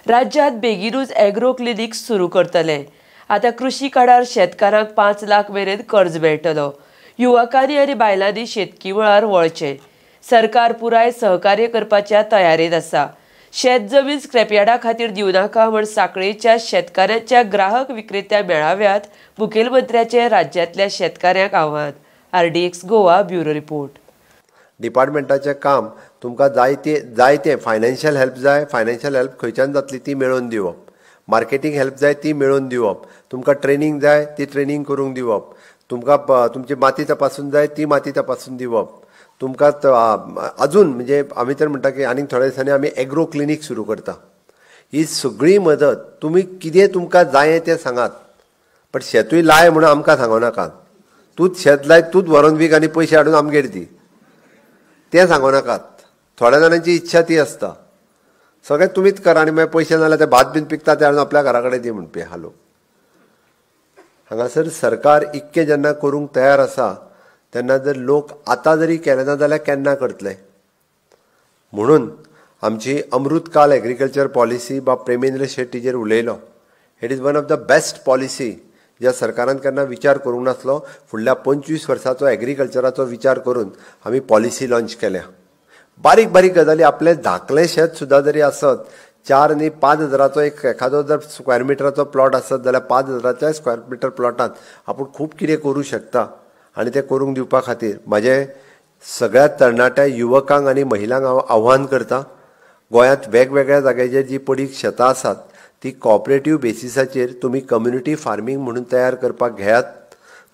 राज्यात बेगीनूच agro clinic सुरू करतले। आता कृषी कार्डार शेतकारांक 5 लाख मेरेन कर्ज मेळटलो। युवकांनी आनी बायलांनी शेतकी मळार वळचें। सरकार पुराय सहकार्य करपाच्या तयारेन आसा। शेत जमीन स्क्रॅपयार्डा खातीर दिवं नाका म्हण सांखळेच्या शेतकाऱ्यांच्या ग्राहक विक्रेत्या मेळाव्यात मुखेलमंत्र्याचें राज्यांतल्या शेतकाऱ्यांक आव्हान। RDX Goa bureau report. डिपार्टमेंटाचें काम तुमकां जायते फायनान्शियल हेल्प जाय, फायनान्शियल हेल्प खंयच्यान जातली ती मेळोवन दिवप, मार्केटींग हेल्प जाय ती मेळोवन दिवप, तुमकां ट्रेनींग जाय ती ट्रेनींग करूंक दिवप, तुमकां तुमची माती तपासून जाय ती माती तपासून दिवप, तुमकां अजून म्हणजे आमी तर म्हणटा की आनीक थोड्या दिसांनी आमी एग्रो क्लिनीक सुरू करता। ही सगळी मदत तुमी कितें तुमकां जाय तें सांगात, बट शेतूय लाय म्हणून आमकां सांगो नाकात। तूंच शेत लाय तूंच व्हरोन वीक आनी पयशे हाडून आमगेर दी तें सांगो नाकात। थोड्या जाणांची इच्छा ती आसता सगळें तुमीच करा आनी मागीर पयशे नाल्यार ते भात बीन पिकता ते हाडून आपल्या घरा कडेन दी म्हणपी हालो। हांगासर सरकार इतकें जेन्ना करूंक तयार आसा तेन्ना जर लोक आतां जरी केले ना जाल्यार केन्ना करतले। म्हणून आमची अमृतकाल एग्रीकल्चर पॉलिसी बा प्रेमेंद्र शेट तिजेर उलयलो। It is one of the best policy ज्या सरकारान केन्ना विचार करूंक नासलो। फुडल्या 25 वर्सांचो एग्रीकल्चराचो विचार करून आमी पॉलिसी लॉन्च केल्या। बारीक बारीक गजाली आपले धाकलें शेत सुद्दां जरी आसत 4 न्ही 5 हजाराचो एखादो जर स्क्वेअर मिटराचो प्लॉट आसत जाल्यार 5 हजाराच्या स्क्वेअर मिटर प्लॉटांत आपूण खूब कितें करूं शकता आनी तें करूंक दिवपा खातीर म्हाजें सगळ्या तरणाट्या युवकांक आनी महिलांक हांव आव्हान करतां। गोंयांत वेगवेगळ्या जाग्याचेर जी पडीक शेतां आसात ती कॉपरेटीव बेसिसाचेर तुमी कम्युनिटी फार्मींग म्हणून तयार करपाक घेयात।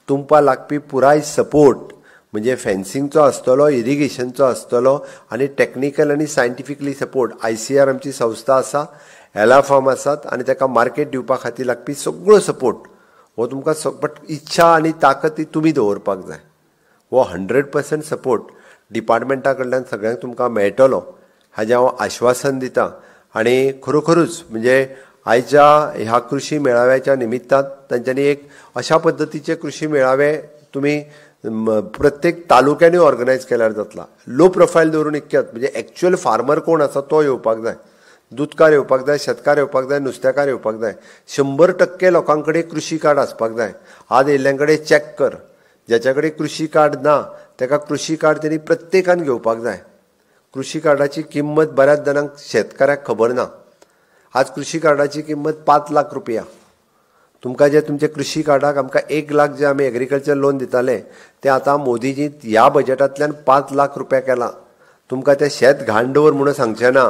तुमकां लागपी पुराय सपोर्ट म्हणजे फेन्सिंगचो आसतलो, इरिगेशनचो आसतलो आनी टॅक्निकल आनी सायंटिफिकली सपोर्ट ICR आमची संस्था आसा, एला फार्म आसात आनी ताका मार्केट दिवपा खातीर लागपी सगळो सपोर्ट हो तुमकां बट इच्छा आनी ताकद ती तुमी दवरपाक जाय। हो 100% सपोर्ट डिपार्टमेंटा कडल्यान सगळ्यांक तुमकां मेळटलो हाजें हांव आश्वासन दितां। आनी खरोखरूच म्हणजे आयच्या ह्या कृषी मेळाव्याच्या निमित्तान तांच्यांनी एक अशा पद्दतीचे कृषी मेळावे तुमी प्रत्येक तालुक्यांनी ऑर्गनायज केल्यार जातला। लो प्रोफायल दवरून इतकेंच म्हणजे एक्चुअल फार्मर कोण आसा तो येवपाक जाय, दूधकार येवपाक जाय, शेतकार येवपाक जाय, नुस्तेकार येवपाक जाय। 100% लोकां कडेन कृषी कार्ड आसपाक जाय। आज येयल्ल्यां कडेन चॅक कर, ज्याच्या कडेन कृषी कार्ड ना ताका कृषी कार्ड तेणी प्रत्येकान घेवपाक जाय। कृषी कार्डाची किंमत बऱ्याच जाणांक शेतकाऱ्याक खबर ना। आज कृषी कार्डाची किंमत 5 लाख रुपया। तुमकां जे तुमचे कृषी कार्डाक आमकां 1 लाख जे आमी एग्रीकल्चर लोन दिताले ते आतां मोदीजी ह्या बजेटांतल्यान 5 लाख रुपया केला। तुमकां ते शेत घाण दवर म्हणून सांगचें ना,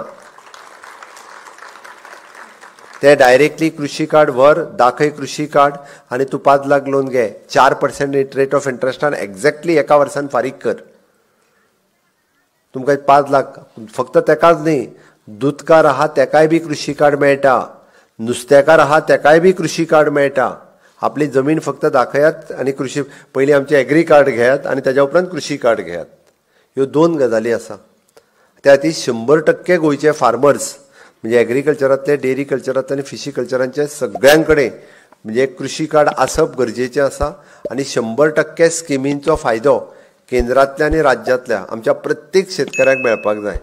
ते डायरेक्टली कृषी कार्ड व्हर, दाखय कृषी कार्ड आनी तूं 5 लाख लोन घे। 4% रेट ऑफ इंट्रस्टान एक्झॅक्टली एका वर्सान फारीक कर। तुमकां 5 लाख फक्त तेकाच न्ही, दूधकार आहा तेकाय बी कृषी कार्ड मेळटा, नुस्तेकार आहा तेकाय बी कृषी कार्ड मेळटा। आपली जमीन फक्त दाखयात आनी कृषी पयलीं आमचे एग्री कार्ड घेयात आनी ताच्या उपरांत कृषी कार्ड घेयात। ह्यो 2 गजाली आसा। त्या खातीर 100% गोंयचे फार्मर्स म्हणजे एग्रीकल्चरांतले, डेरी कल्चरांतले आनी फिशी कल्चरांचे सगळ्यां कडेन म्हणजे कृषी कार्ड आसप गरजेचें आसा आनी 100% स्किमींचो फायदो केंद्रांतल्या आनी राज्यांतल्या आमच्या प्रत्येक शेतकाऱ्याक मेळपाक जाय।